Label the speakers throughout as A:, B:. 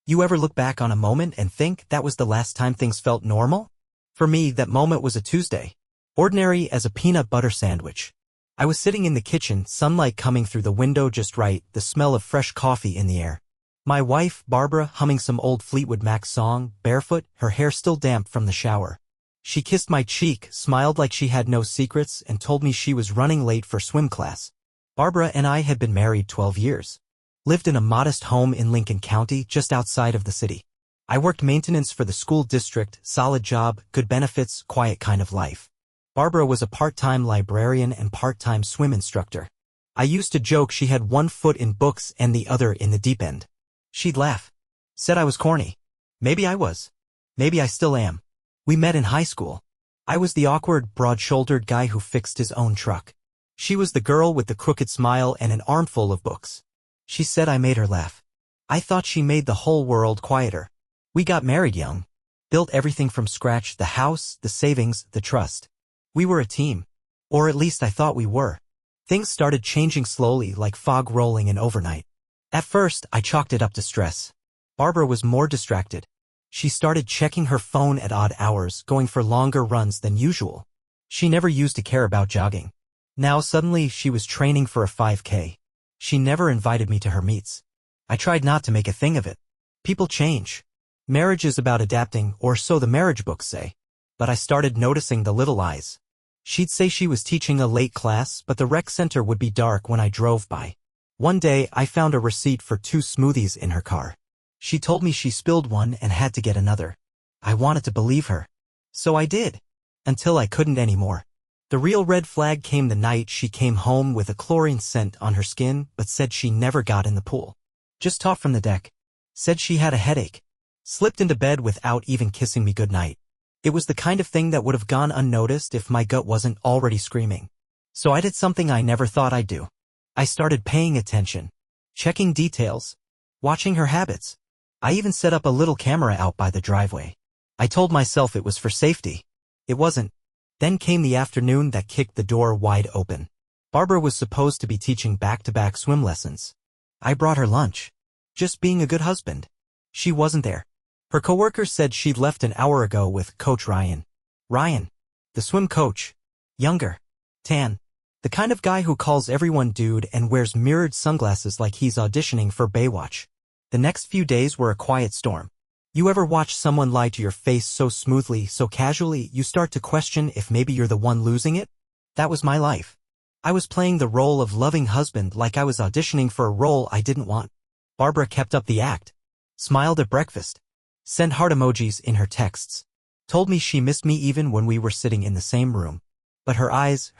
A: You ever look back on a moment and think that was the last time things felt normal? For me, that moment was a Tuesday. Ordinary as a peanut butter sandwich. I was sitting in the kitchen, sunlight coming through the window just right, the smell of fresh coffee in the air. My wife, Barbara, humming some old Fleetwood Mac song, barefoot, her hair still damp from the shower. She kissed my cheek, smiled like she had no secrets, and told me she was running late for swim class. Barbara and I had been married 12 years. Lived in a modest home in Lincoln County, just outside of the city. I worked maintenance for the school district, solid job, good benefits, quiet kind of life. Barbara was a part-time librarian and part-time swim instructor. I used to joke she had one foot in books and the other in the deep end. She'd laugh. Said I was corny. Maybe I was. Maybe I still am. We met in high school. I was the awkward, broad-shouldered guy who fixed his own truck. She was the girl with the crooked smile and an armful of books. She said I made her laugh. I thought she made the whole world quieter. We got married young. Built everything from scratch, the house, the savings, the trust. We were a team. Or at least I thought we were. Things started changing slowly, like fog rolling in overnight. At first, I chalked it up to stress. Barbara was more distracted. She started checking her phone at odd hours, going for longer runs than usual. She never used to care about jogging. Now suddenly she was training for a 5K. She never invited me to her meets. I tried not to make a thing of it. People change. Marriage is about adapting, or so the marriage books say. But I started noticing the little lies. She'd say she was teaching a late class, but the rec center would be dark when I drove by. One day, I found a receipt for 2 smoothies in her car. She told me she spilled one and had to get another. I wanted to believe her. So I did. Until I couldn't anymore. The real red flag came the night she came home with a chlorine scent on her skin, but said she never got in the pool. Just talked from the deck. Said she had a headache. Slipped into bed without even kissing me goodnight. It was the kind of thing that would have gone unnoticed if my gut wasn't already screaming. So I did something I never thought I'd do. I started paying attention. Checking details. Watching her habits. I even set up a little camera out by the driveway. I told myself it was for safety. It wasn't. Then came the afternoon that kicked the door wide open. Barbara was supposed to be teaching back-to-back swim lessons. I brought her lunch. Just being a good husband. She wasn't there. Her coworker said she'd left an hour ago with Coach Ryan. Ryan. The swim coach. Younger. Tan. The kind of guy who calls everyone dude and wears mirrored sunglasses like he's auditioning for Baywatch. The next few days were a quiet storm. You ever watch someone lie to your face so smoothly, so casually, you start to question if maybe you're the one losing it? That was my life. I was playing the role of loving husband like I was auditioning for a role I didn't want. Barbara kept up the act. Smiled at breakfast. Sent heart emojis in her texts. Told me she missed me even when we were sitting in the same room. But her eyes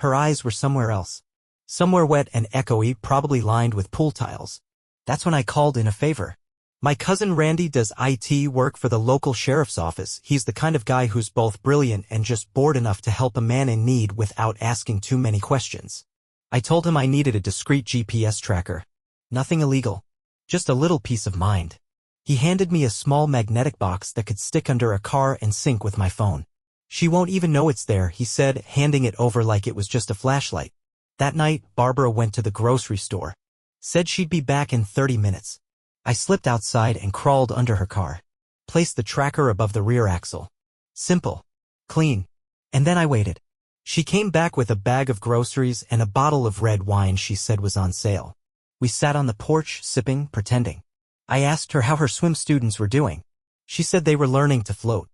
A: were somewhere else. Somewhere wet and echoey, probably lined with pool tiles. That's when I called in a favor. My cousin Randy does IT work for the local sheriff's office. He's the kind of guy who's both brilliant and just bored enough to help a man in need without asking too many questions. I told him I needed a discreet GPS tracker. Nothing illegal. Just a little peace of mind. He handed me a small magnetic box that could stick under a car and sync with my phone. She won't even know it's there, he said, handing it over like it was just a flashlight. That night, Barbara went to the grocery store. Said she'd be back in 30 minutes. I slipped outside and crawled under her car. Placed the tracker above the rear axle. Simple. Clean. And then I waited. She came back with a bag of groceries and a bottle of red wine she said was on sale. We sat on the porch, sipping, pretending. I asked her how her swim students were doing. She said they were learning to float.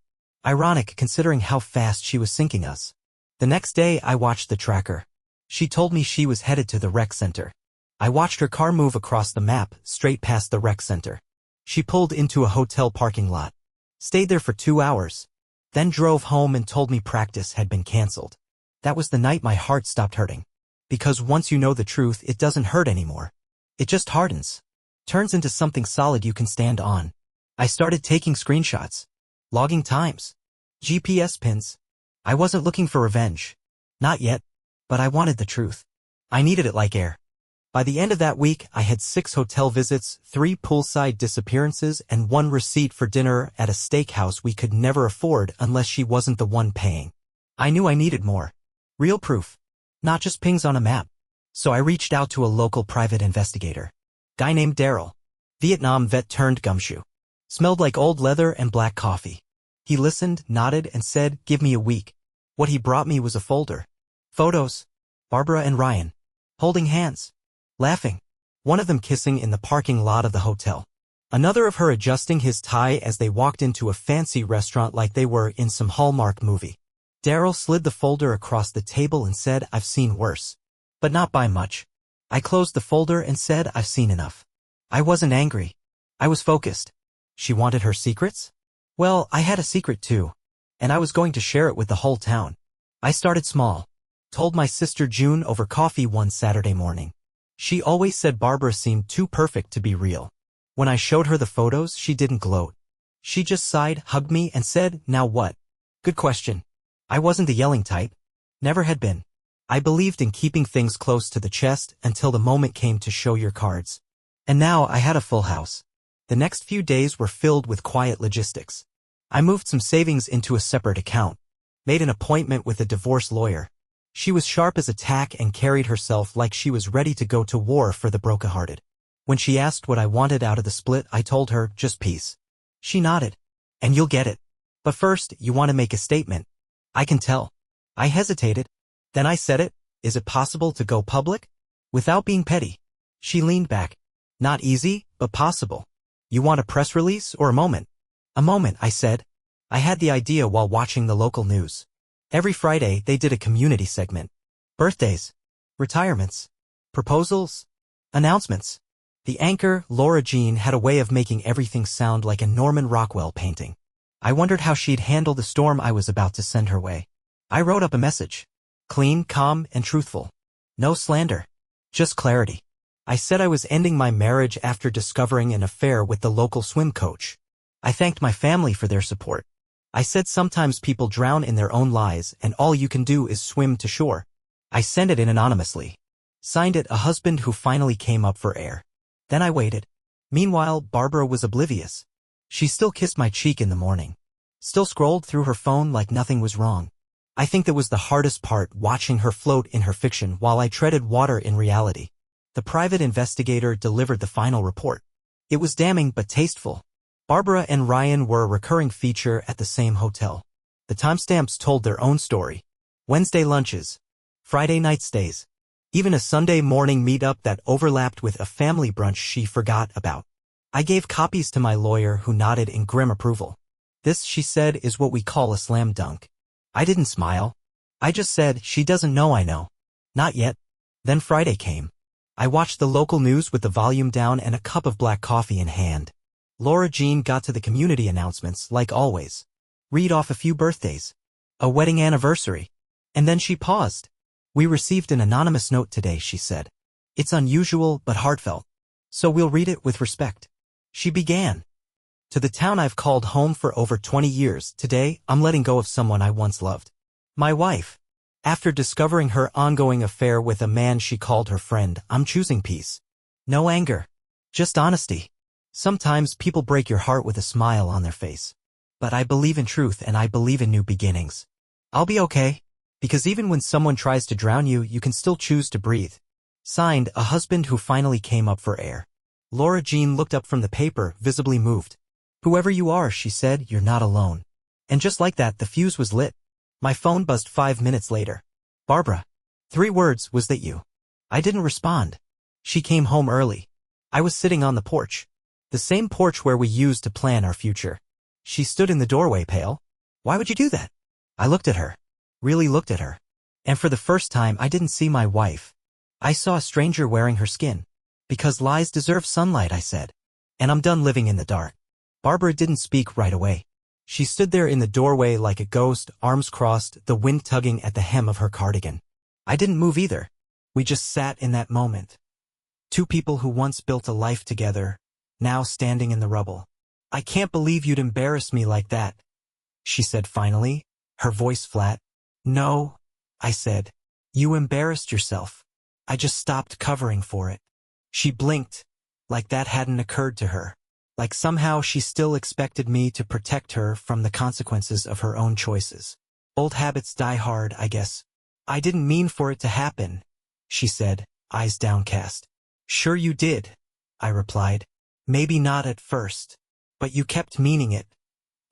A: Ironic considering how fast she was sinking us. The next day I watched the tracker. She told me she was headed to the rec center. I watched her car move across the map, straight past the rec center. She pulled into a hotel parking lot. Stayed there for 2 hours. Then drove home and told me practice had been canceled. That was the night my heart stopped hurting. Because once you know the truth, it doesn't hurt anymore. It just hardens. Turns into something solid you can stand on. I started taking screenshots. Logging times. GPS pins. I wasn't looking for revenge. Not yet. But I wanted the truth. I needed it like air. By the end of that week, I had 6 hotel visits, 3 poolside disappearances, and 1 receipt for dinner at a steakhouse we could never afford unless she wasn't the one paying. I knew I needed more. Real proof. Not just pings on a map. So I reached out to a local private investigator. Guy named Daryl. Vietnam vet turned gumshoe. Smelled like old leather and black coffee. He listened, nodded, and said, "Give me a week." What he brought me was a folder. Photos. Barbara and Ryan. Holding hands. Laughing. One of them kissing in the parking lot of the hotel. Another of her adjusting his tie as they walked into a fancy restaurant like they were in some Hallmark movie. Daryl slid the folder across the table and said, "I've seen worse. But not by much." I closed the folder and said, "I've seen enough." I wasn't angry. I was focused. She wanted her secrets? Well, I had a secret too. And I was going to share it with the whole town. I started small. Told my sister June over coffee one Saturday morning. She always said Barbara seemed too perfect to be real. When I showed her the photos, she didn't gloat. She just sighed, hugged me, and said, "Now what?" Good question. I wasn't the yelling type. Never had been. I believed in keeping things close to the chest until the moment came to show your cards. And now I had a full house. The next few days were filled with quiet logistics. I moved some savings into a separate account. Made an appointment with a divorce lawyer. She was sharp as a tack and carried herself like she was ready to go to war for the brokenhearted. When she asked what I wanted out of the split, I told her, "Just peace." She nodded. "And you'll get it. But first, you want to make a statement." I can tell. I hesitated. Then I said it. "Is it possible to go public?" Without being petty. She leaned back. "Not easy, but possible." "You want a press release or a moment?" "A moment," I said. I had the idea while watching the local news. Every Friday, they did a community segment. Birthdays. Retirements. Proposals. Announcements. The anchor, Laura Jean, had a way of making everything sound like a Norman Rockwell painting. I wondered how she'd handle the storm I was about to send her way. I wrote up a message. Clean, calm, and truthful. No slander. Just clarity. I said I was ending my marriage after discovering an affair with the local swim coach. I thanked my family for their support. I said sometimes people drown in their own lies and all you can do is swim to shore. I sent it in anonymously. Signed it, "A husband who finally came up for air." Then I waited. Meanwhile, Barbara was oblivious. She still kissed my cheek in the morning. Still scrolled through her phone like nothing was wrong. I think that was the hardest part, watching her float in her fiction while I treaded water in reality. The private investigator delivered the final report. It was damning but tasteful. Barbara and Ryan were a recurring feature at the same hotel. The timestamps told their own story. Wednesday lunches. Friday night stays. Even a Sunday morning meetup that overlapped with a family brunch she forgot about. I gave copies to my lawyer who nodded in grim approval. "This," she said, "is what we call a slam dunk." I didn't smile. I just said, "She doesn't know I know." Not yet. Then Friday came. I watched the local news with the volume down and a cup of black coffee in hand. Laura Jean got to the community announcements, like always. Read off a few birthdays. A wedding anniversary. And then she paused. "We received an anonymous note today," she said. "It's unusual but heartfelt. So we'll read it with respect." She began. "To the town I've called home for over 20 years, today I'm letting go of someone I once loved. My wife. After discovering her ongoing affair with a man she called her friend, I'm choosing peace. No anger. Just honesty. Sometimes people break your heart with a smile on their face. But I believe in truth and I believe in new beginnings. I'll be okay. Because even when someone tries to drown you, you can still choose to breathe." Signed, "A husband who finally came up for air." Laura Jean looked up from the paper, visibly moved. "Whoever you are," she said, "you're not alone." And just like that, the fuse was lit. My phone buzzed 5 minutes later. "Barbara." 3 words, "Was that you?" I didn't respond. She came home early. I was sitting on the porch. The same porch where we used to plan our future. She stood in the doorway, pale. "Why would you do that?" I looked at her. Really looked at her. And for the first time, I didn't see my wife. I saw a stranger wearing her skin. "Because lies deserve sunlight," I said. "And I'm done living in the dark." Barbara didn't speak right away. She stood there in the doorway like a ghost, arms crossed, the wind tugging at the hem of her cardigan. I didn't move either. We just sat in that moment. 2 people who once built a life together, now standing in the rubble. "I can't believe you'd embarrass me like that," she said finally, her voice flat. "No," I said. "You embarrassed yourself. I just stopped covering for it." She blinked, like that hadn't occurred to her. Like somehow she still expected me to protect her from the consequences of her own choices. "Old habits die hard, I guess." "I didn't mean for it to happen," she said, eyes downcast. "Sure you did," I replied. "Maybe not at first. But you kept meaning it.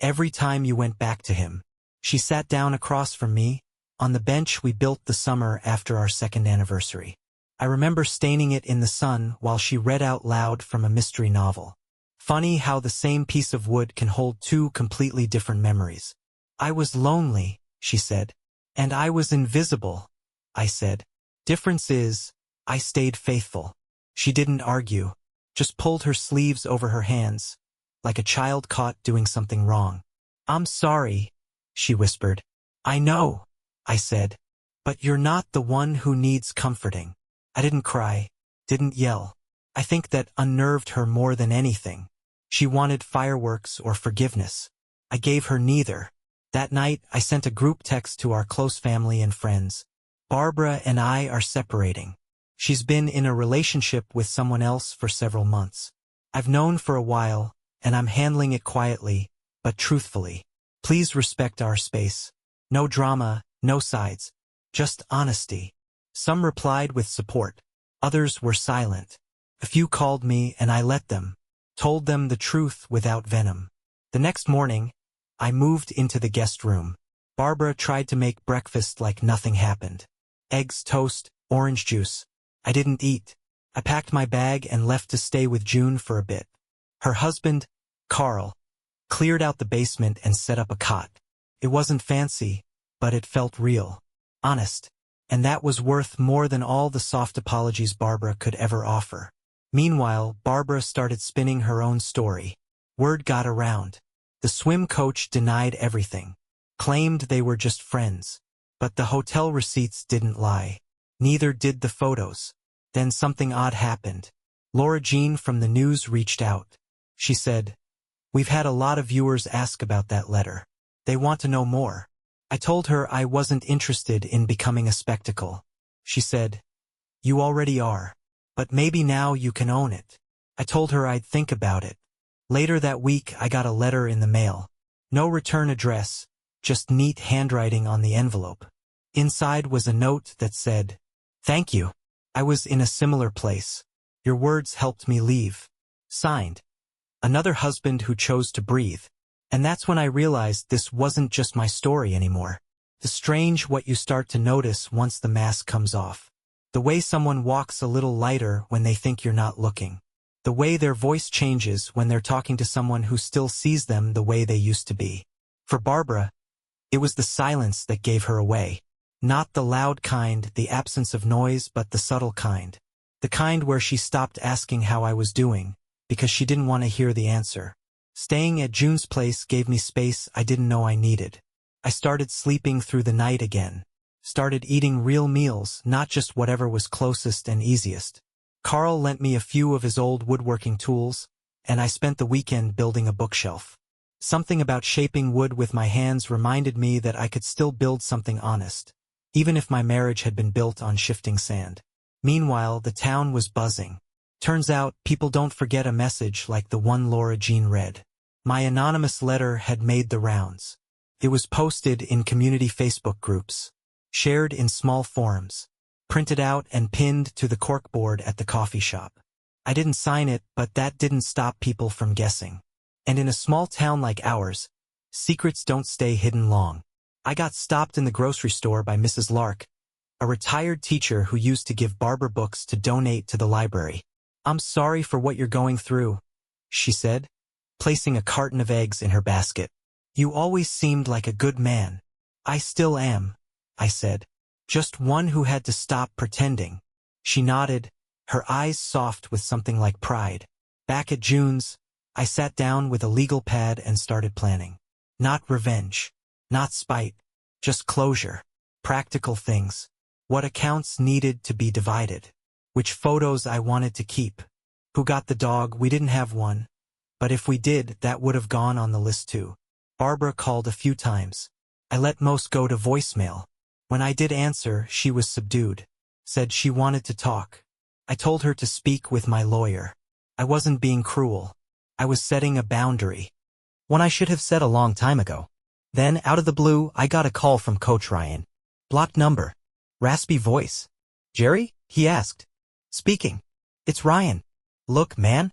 A: Every time you went back to him. She sat down across from me, on the bench we built the summer after our second anniversary. I remember staining it in the sun while she read out loud from a mystery novel. Funny how the same piece of wood can hold two completely different memories. I was lonely, she said. And I was invisible, I said. Difference is, I stayed faithful. She didn't argue, just pulled her sleeves over her hands, like a child caught doing something wrong. I'm sorry, she whispered. I know, I said. But you're not the one who needs comforting. I didn't cry, didn't yell. I think that unnerved her more than anything. She wanted fireworks or forgiveness. I gave her neither. That night, I sent a group text to our close family and friends. Barbara and I are separating. She's been in a relationship with someone else for several months. I've known for a while, and I'm handling it quietly, but truthfully. Please respect our space. No drama, no sides. Just honesty. Some replied with support. Others were silent. A few called me and I let them. Told them the truth without venom. The next morning, I moved into the guest room. Barbara tried to make breakfast like nothing happened. Eggs, toast, orange juice. I didn't eat. I packed my bag and left to stay with June for a bit. Her husband, Carl, cleared out the basement and set up a cot. It wasn't fancy, but it felt real. Honest. And that was worth more than all the soft apologies Barbara could ever offer. Meanwhile, Barbara started spinning her own story. Word got around. The swim coach denied everything. Claimed they were just friends. But the hotel receipts didn't lie. Neither did the photos. Then something odd happened. Laura Jean from the news reached out. She said, "We've had a lot of viewers ask about that letter. They want to know more." I told her I wasn't interested in becoming a spectacle. She said, "You already are. But maybe now you can own it." I told her I'd think about it. Later that week I got a letter in the mail. No return address, just neat handwriting on the envelope. Inside was a note that said, "Thank you. I was in a similar place. Your words helped me leave." Signed, "Another husband who chose to breathe." And that's when I realized this wasn't just my story anymore. The strange what you start to notice once the mask comes off. The way someone walks a little lighter when they think you're not looking. The way their voice changes when they're talking to someone who still sees them the way they used to be. For Barbara, it was the silence that gave her away. Not the loud kind, the absence of noise, but the subtle kind. The kind where she stopped asking how I was doing, because she didn't want to hear the answer. Staying at June's place gave me space I didn't know I needed. I started sleeping through the night again. Started eating real meals, not just whatever was closest and easiest. Carl lent me a few of his old woodworking tools, and I spent the weekend building a bookshelf. Something about shaping wood with my hands reminded me that I could still build something honest, even if my marriage had been built on shifting sand. Meanwhile, the town was buzzing. Turns out, people don't forget a message like the one Laura Jean read. My anonymous letter had made the rounds. It was posted in community Facebook groups, shared in small forums, printed out and pinned to the corkboard at the coffee shop. I didn't sign it, but that didn't stop people from guessing. And in a small town like ours, secrets don't stay hidden long. I got stopped in the grocery store by Mrs. Lark, a retired teacher who used to give Barbara books to donate to the library. "I'm sorry for what you're going through," she said, placing a carton of eggs in her basket. "You always seemed like a good man." "I still am," I said. "Just one who had to stop pretending." She nodded, her eyes soft with something like pride. Back at June's, I sat down with a legal pad and started planning. Not revenge. Not spite. Just closure. Practical things. What accounts needed to be divided. Which photos I wanted to keep. Who got the dog? We didn't have one. But if we did, that would have gone on the list too. Barbara called a few times. I let most go to voicemail. When I did answer, she was subdued. Said she wanted to talk. I told her to speak with my lawyer. I wasn't being cruel. I was setting a boundary. One I should have set a long time ago. Then, out of the blue, I got a call from Coach Ryan. Blocked number. Raspy voice. "Jerry?" he asked. "Speaking. It's Ryan." "Look, man.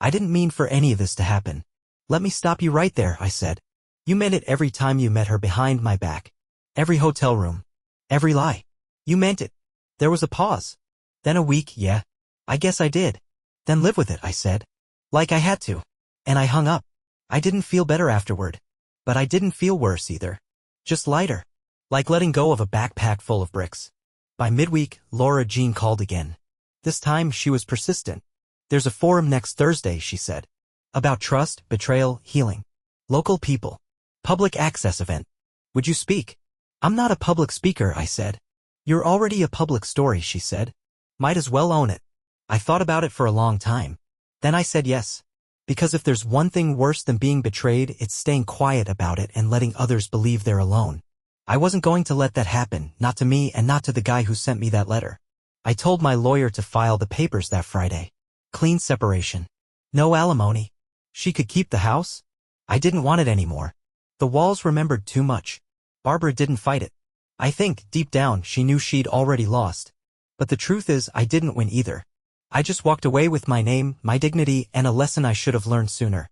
A: I didn't mean for any of this to happen. Let me stop you right there, I said. You meant it every time you met her behind my back. Every hotel room. Every lie. You meant it. There was a pause. Then a week, yeah. I guess I did. Then live with it, I said. Like I had to. And I hung up. I didn't feel better afterward. But I didn't feel worse either. Just lighter. Like letting go of a backpack full of bricks. By midweek, Laura Jean called again. This time, she was persistent. There's a forum next Thursday, she said. About trust, betrayal, healing. Local people. Public access event. Would you speak? I'm not a public speaker, I said. You're already a public story, she said. Might as well own it. I thought about it for a long time. Then I said yes. Because if there's one thing worse than being betrayed, it's staying quiet about it and letting others believe they're alone. I wasn't going to let that happen, not to me and not to the guy who sent me that letter. I told my lawyer to file the papers that Friday. Clean separation. No alimony. She could keep the house. I didn't want it anymore. The walls remembered too much. Barbara didn't fight it. I think, deep down, she knew she'd already lost. But the truth is, I didn't win either. I just walked away with my name, my dignity, and a lesson I should have learned sooner.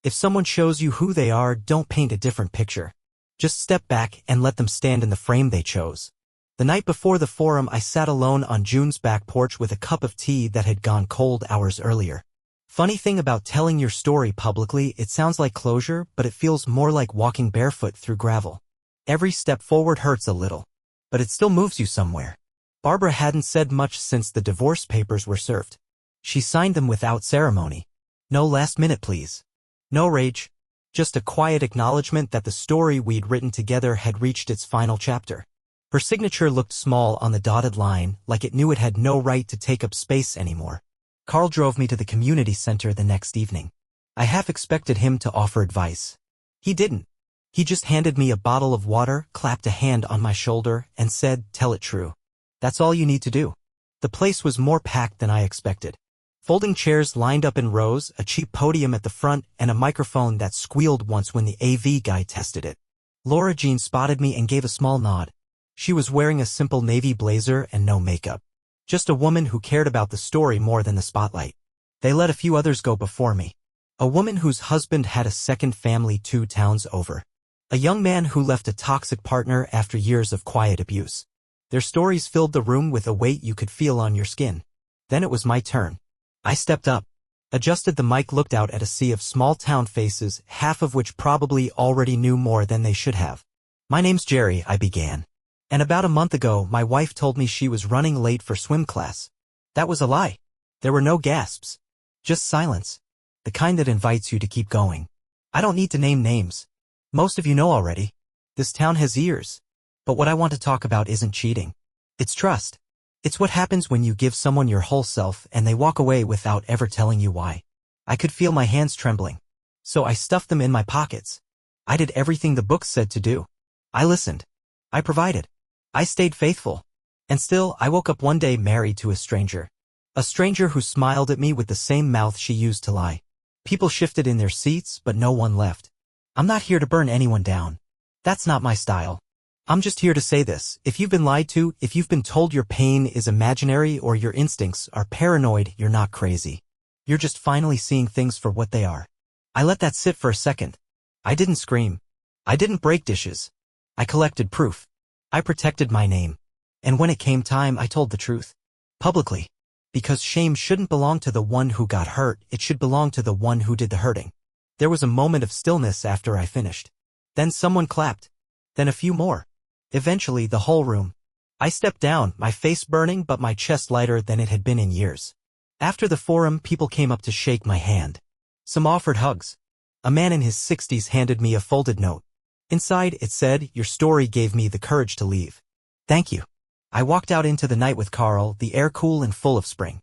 A: If someone shows you who they are, don't paint a different picture. Just step back and let them stand in the frame they chose. The night before the forum, I sat alone on June's back porch with a cup of tea that had gone cold hours earlier. Funny thing about telling your story publicly, it sounds like closure, but it feels more like walking barefoot through gravel. Every step forward hurts a little, but it still moves you somewhere. Barbara hadn't said much since the divorce papers were served. She signed them without ceremony. No last minute please. No rage. Just a quiet acknowledgement that the story we'd written together had reached its final chapter. Her signature looked small on the dotted line, like it knew it had no right to take up space anymore. Carl drove me to the community center the next evening. I half expected him to offer advice. He didn't. He just handed me a bottle of water, clapped a hand on my shoulder, and said, "Tell it true. That's all you need to do." The place was more packed than I expected. Folding chairs lined up in rows, a cheap podium at the front, and a microphone that squealed once when the AV guy tested it. Laura Jean spotted me and gave a small nod. She was wearing a simple navy blazer and no makeup. Just a woman who cared about the story more than the spotlight. They let a few others go before me. A woman whose husband had a second family 2 towns over. A young man who left a toxic partner after years of quiet abuse. Their stories filled the room with a weight you could feel on your skin. Then it was my turn. I stepped up, adjusted the mic, looked out at a sea of small-town faces, half of which probably already knew more than they should have. "My name's Jerry," I began. "And about a month ago, my wife told me she was running late for swim class." That was a lie. There were no gasps. Just silence. The kind that invites you to keep going. I don't need to name names. Most of you know already. This town has ears. But what I want to talk about isn't cheating. It's trust. It's what happens when you give someone your whole self and they walk away without ever telling you why. I could feel my hands trembling. So I stuffed them in my pockets. I did everything the book said to do. I listened. I provided. I stayed faithful. And still, I woke up one day married to a stranger. A stranger who smiled at me with the same mouth she used to lie. People shifted in their seats, but no one left. I'm not here to burn anyone down. That's not my style. I'm just here to say this: if you've been lied to, if you've been told your pain is imaginary or your instincts are paranoid, you're not crazy. You're just finally seeing things for what they are. I let that sit for a second. I didn't scream. I didn't break dishes. I collected proof. I protected my name. And when it came time, I told the truth. Publicly. Because shame shouldn't belong to the one who got hurt, it should belong to the one who did the hurting. There was a moment of stillness after I finished. Then someone clapped. Then a few more. Eventually, the whole room. I stepped down, my face burning but my chest lighter than it had been in years. After the forum, people came up to shake my hand. Some offered hugs. A man in his 60s handed me a folded note. Inside, it said, "Your story gave me the courage to leave. Thank you." I walked out into the night with Carl, the air cool and full of spring.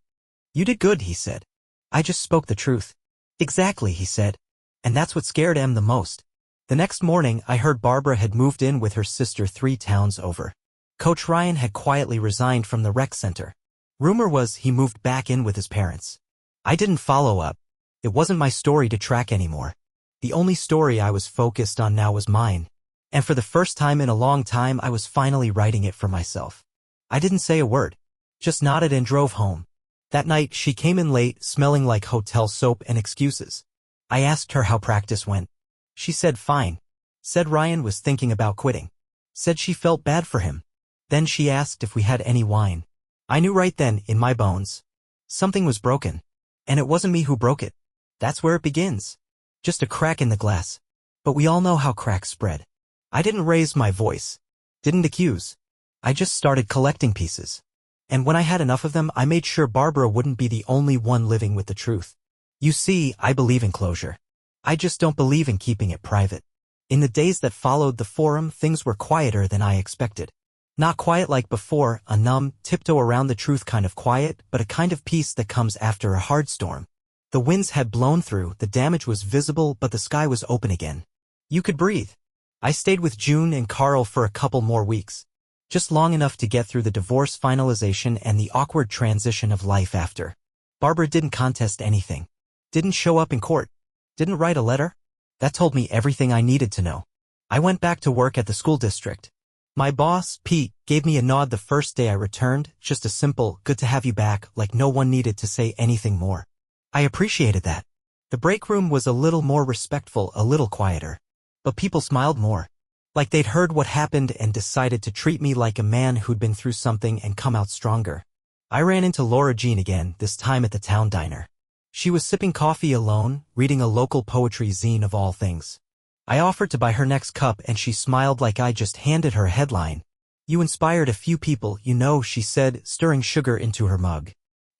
A: "You did good," he said. "I just spoke the truth." "Exactly," he said. And that's what scared him the most. The next morning, I heard Barbara had moved in with her sister 3 towns over. Coach Ryan had quietly resigned from the rec center. Rumor was he moved back in with his parents. I didn't follow up. It wasn't my story to track anymore. The only story I was focused on now was mine. And for the first time in a long time, I was finally writing it for myself. I didn't say a word. Just nodded and drove home. That night, she came in late, smelling like hotel soap and excuses. I asked her how practice went. She said fine. Said Ryan was thinking about quitting. Said she felt bad for him. Then she asked if we had any wine. I knew right then, in my bones, something was broken. And it wasn't me who broke it. That's where it begins. Just a crack in the glass. But we all know how cracks spread. I didn't raise my voice. Didn't accuse. I just started collecting pieces. And when I had enough of them, I made sure Barbara wouldn't be the only one living with the truth. You see, I believe in closure. I just don't believe in keeping it private. In the days that followed the forum, things were quieter than I expected. Not quiet like before, a numb, tiptoe around the truth kind of quiet, but a kind of peace that comes after a hard storm. The winds had blown through, the damage was visible, but the sky was open again. You could breathe. I stayed with June and Carl for a couple more weeks. Just long enough to get through the divorce finalization and the awkward transition of life after. Barbara didn't contest anything. Didn't show up in court. Didn't write a letter. That told me everything I needed to know. I went back to work at the school district. My boss, Pete, gave me a nod the first day I returned, just a simple, good to have you back, like no one needed to say anything more. I appreciated that. The break room was a little more respectful, a little quieter. But people smiled more. Like they'd heard what happened and decided to treat me like a man who'd been through something and come out stronger. I ran into Laura Jean again, this time at the town diner. She was sipping coffee alone, reading a local poetry zine of all things. I offered to buy her next cup and she smiled like I just handed her a headline. You inspired a few people, you know, she said, stirring sugar into her mug.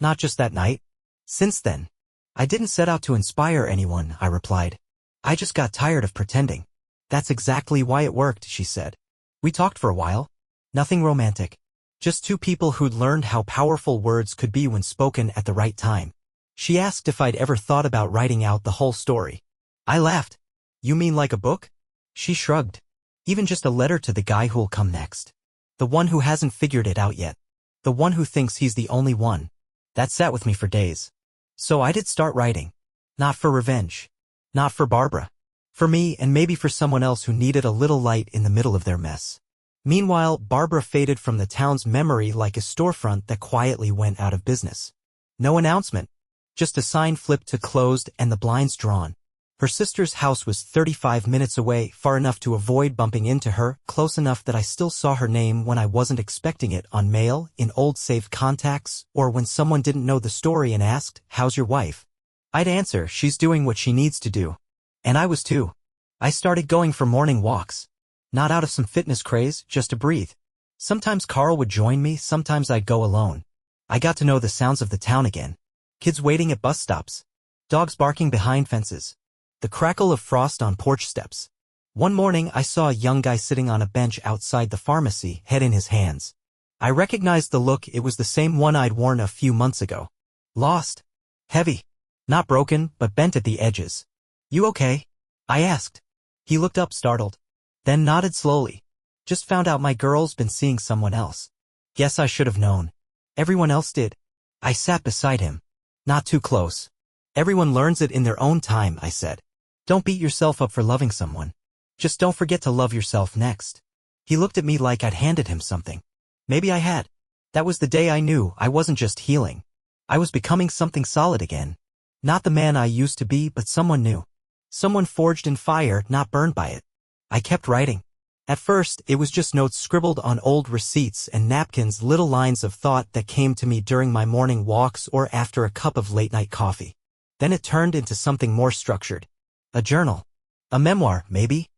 A: Not just that night. Since then. I didn't set out to inspire anyone, I replied. I just got tired of pretending. That's exactly why it worked, she said. We talked for a while. Nothing romantic. Just two people who'd learned how powerful words could be when spoken at the right time. She asked if I'd ever thought about writing out the whole story. I laughed. You mean like a book? She shrugged. Even just a letter to the guy who'll come next. The one who hasn't figured it out yet. The one who thinks he's the only one. That sat with me for days. So I did start writing. Not for revenge. Not for Barbara. For me and maybe for someone else who needed a little light in the middle of their mess. Meanwhile, Barbara faded from the town's memory like a storefront that quietly went out of business. No announcement. Just a sign flipped to closed and the blinds drawn. Her sister's house was 35 minutes away, far enough to avoid bumping into her, close enough that I still saw her name when I wasn't expecting it on mail, in old saved contacts, or when someone didn't know the story and asked, "How's your wife?" I'd answer, "She's doing what she needs to do." And I was too. I started going for morning walks. Not out of some fitness craze, just to breathe. Sometimes Carl would join me, sometimes I'd go alone. I got to know the sounds of the town again. Kids waiting at bus stops. Dogs barking behind fences. The crackle of frost on porch steps. One morning I saw a young guy sitting on a bench outside the pharmacy, head in his hands. I recognized the look, it was the same one I'd worn a few months ago. Lost. Heavy. Not broken, but bent at the edges. You okay? I asked. He looked up startled. Then nodded slowly. Just found out my girl's been seeing someone else. Guess I should have known. Everyone else did. I sat beside him. Not too close. Everyone learns it in their own time, I said. Don't beat yourself up for loving someone. Just don't forget to love yourself next. He looked at me like I'd handed him something. Maybe I had. That was the day I knew I wasn't just healing. I was becoming something solid again. Not the man I used to be, but someone new. Someone forged in fire, not burned by it. I kept writing. At first, it was just notes scribbled on old receipts and napkins, little lines of thought that came to me during my morning walks or after a cup of late-night coffee. Then it turned into something more structured. A journal. A memoir, maybe?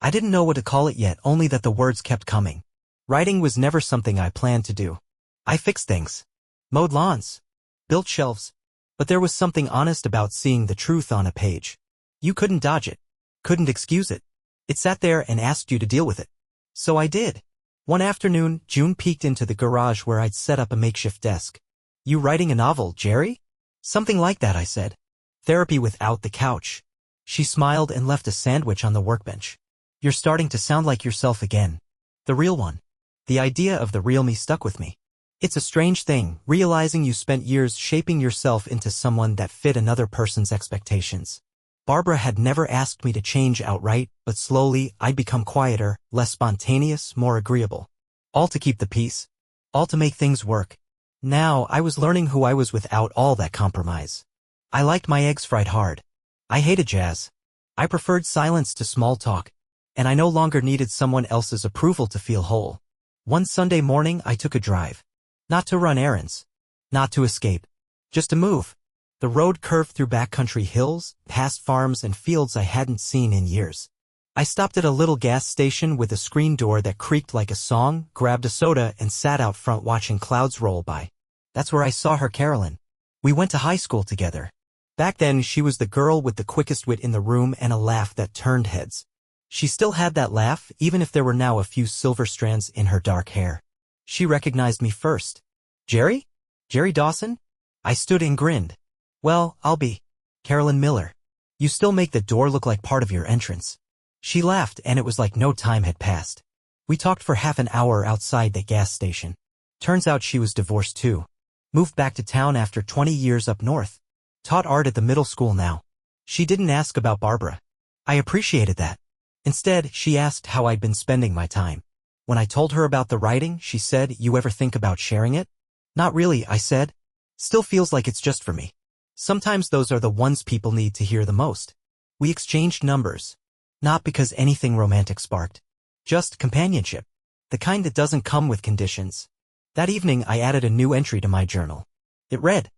A: I didn't know what to call it yet, only that the words kept coming. Writing was never something I planned to do. I fixed things. Mowed lawns. Built shelves. But there was something honest about seeing the truth on a page. You couldn't dodge it. Couldn't excuse it. It sat there and asked you to deal with it. So I did. One afternoon, June peeked into the garage where I'd set up a makeshift desk. You writing a novel, Jerry? Something like that, I said. Therapy without the couch. She smiled and left a sandwich on the workbench. You're starting to sound like yourself again. The real one. The idea of the real me stuck with me. It's a strange thing, realizing you spent years shaping yourself into someone that fit another person's expectations. Barbara had never asked me to change outright, but slowly I'd become quieter, less spontaneous, more agreeable. All to keep the peace. All to make things work. Now I was learning who I was without all that compromise. I liked my eggs fried hard. I hated jazz. I preferred silence to small talk. And I no longer needed someone else's approval to feel whole. One Sunday morning I took a drive. Not to run errands. Not to escape. Just to move. The road curved through backcountry hills, past farms and fields I hadn't seen in years. I stopped at a little gas station with a screen door that creaked like a song, grabbed a soda and sat out front watching clouds roll by. That's where I saw her, Carolyn. We went to high school together. Back then she was the girl with the quickest wit in the room and a laugh that turned heads. She still had that laugh, even if there were now a few silver strands in her dark hair. She recognized me first. Jerry? Jerry Dawson? I stood and grinned. Well, I'll be. Carolyn Miller. You still make the door look like part of your entrance. She laughed and it was like no time had passed. We talked for half an hour outside the gas station. Turns out she was divorced too. Moved back to town after 20 years up north. Taught art at the middle school now. She didn't ask about Barbara. I appreciated that. Instead, she asked how I'd been spending my time. When I told her about the writing, she said, "You ever think about sharing it?" Not really, I said. Still feels like it's just for me. Sometimes those are the ones people need to hear the most. We exchanged numbers. Not because anything romantic sparked. Just companionship. The kind that doesn't come with conditions. That evening I added a new entry to my journal. It read,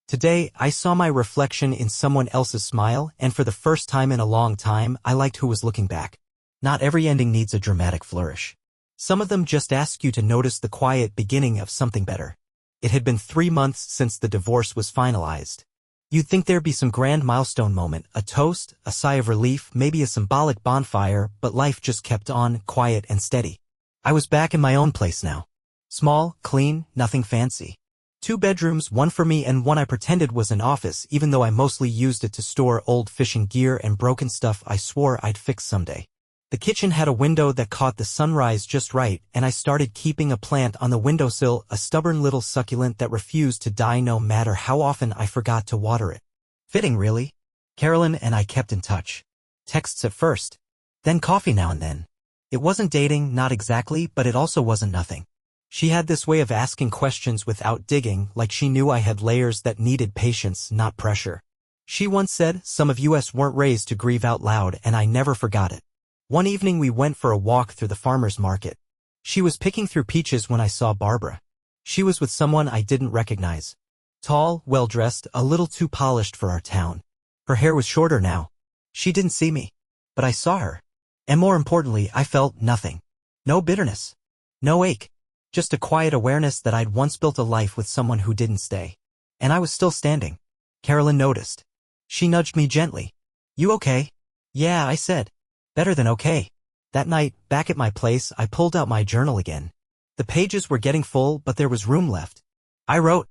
A: "Today I saw my reflection in someone else's smile, and for the first time in a long time I liked who was looking back." Not every ending needs a dramatic flourish. Some of them just ask you to notice the quiet beginning of something better. It had been 3 months since the divorce was finalized. You'd think there'd be some grand milestone moment, a toast, a sigh of relief, maybe a symbolic bonfire, but life just kept on, quiet and steady. I was back in my own place now. Small, clean, nothing fancy. 2 bedrooms, one for me and one I pretended was an office, even though I mostly used it to store old fishing gear and broken stuff I swore I'd fix someday. The kitchen had a window that caught the sunrise just right, and I started keeping a plant on the windowsill, a stubborn little succulent that refused to die no matter how often I forgot to water it. Fitting, really. Carolyn and I kept in touch. Texts at first. Then coffee now and then. It wasn't dating, not exactly, but it also wasn't nothing. She had this way of asking questions without digging, like she knew I had layers that needed patience, not pressure. She once said, "Some of us weren't raised to grieve out loud," and I never forgot it. One evening we went for a walk through the farmer's market. She was picking through peaches when I saw Barbara. She was with someone I didn't recognize. Tall, well-dressed, a little too polished for our town. Her hair was shorter now. She didn't see me. But I saw her. And more importantly, I felt nothing. No bitterness. No ache. Just a quiet awareness that I'd once built a life with someone who didn't stay. And I was still standing. Carolyn noticed. She nudged me gently. "You okay?" "Yeah," I said. Better than okay. That night, back at my place, I pulled out my journal again. The pages were getting full, but there was room left. I wrote,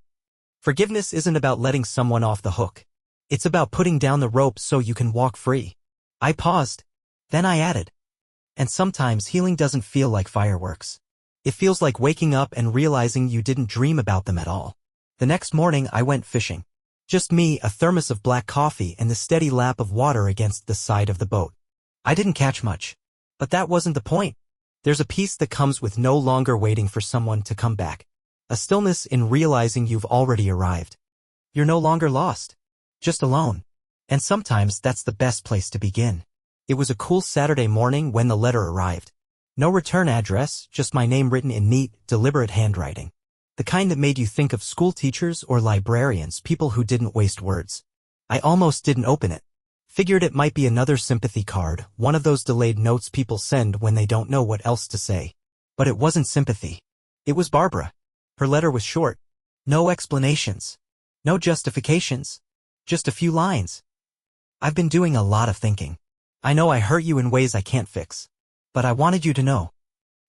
A: "Forgiveness isn't about letting someone off the hook. It's about putting down the rope so you can walk free." I paused. Then I added, "And sometimes healing doesn't feel like fireworks. It feels like waking up and realizing you didn't dream about them at all." The next morning I went fishing. Just me, a thermos of black coffee, and the steady lap of water against the side of the boat. I didn't catch much. But that wasn't the point. There's a peace that comes with no longer waiting for someone to come back. A stillness in realizing you've already arrived. You're no longer lost. Just alone. And sometimes that's the best place to begin. It was a cool Saturday morning when the letter arrived. No return address, just my name written in neat, deliberate handwriting. The kind that made you think of school teachers or librarians, people who didn't waste words. I almost didn't open it. Figured it might be another sympathy card, one of those delayed notes people send when they don't know what else to say. But it wasn't sympathy. It was Barbara. Her letter was short. No explanations. No justifications. Just a few lines. "I've been doing a lot of thinking. I know I hurt you in ways I can't fix. But I wanted you to know.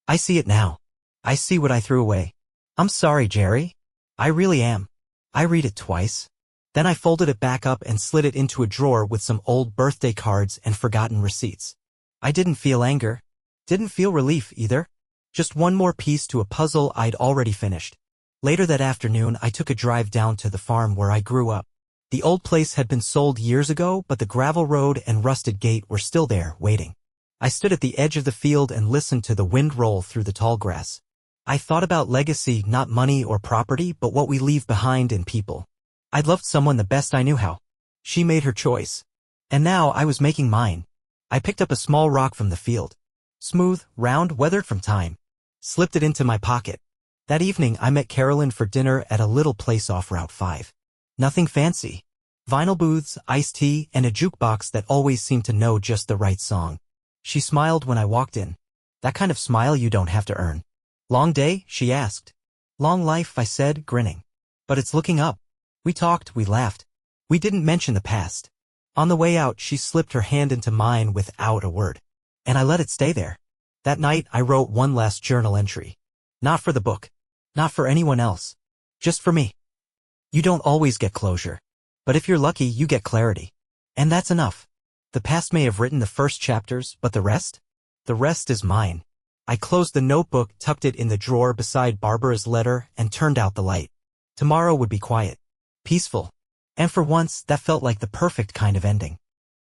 A: I see it now. I see what I threw away. I'm sorry, Jerry. I really am." I read it twice. Then I folded it back up and slid it into a drawer with some old birthday cards and forgotten receipts. I didn't feel anger. Didn't feel relief either. Just one more piece to a puzzle I'd already finished. Later that afternoon, I took a drive down to the farm where I grew up. The old place had been sold years ago, but the gravel road and rusted gate were still there, waiting. I stood at the edge of the field and listened to the wind roll through the tall grass. I thought about legacy, not money or property, but what we leave behind in people. I'd loved someone the best I knew how. She made her choice. And now I was making mine. I picked up a small rock from the field. Smooth, round, weathered from time. Slipped it into my pocket. That evening I met Carolyn for dinner at a little place off Route 5. Nothing fancy. Vinyl booths, iced tea, and a jukebox that always seemed to know just the right song. She smiled when I walked in. That kind of smile you don't have to earn. Long day? She asked. Long life, I said, grinning. But it's looking up. We talked, we laughed. We didn't mention the past. On the way out, she slipped her hand into mine without a word. And I let it stay there. That night, I wrote one last journal entry. Not for the book. Not for anyone else. Just for me. You don't always get closure. But if you're lucky, you get clarity. And that's enough. The past may have written the first chapters, but the rest? The rest is mine. I closed the notebook, tucked it in the drawer beside Barbara's letter, and turned out the light. Tomorrow would be quiet. Peaceful. And for once, that felt like the perfect kind of ending.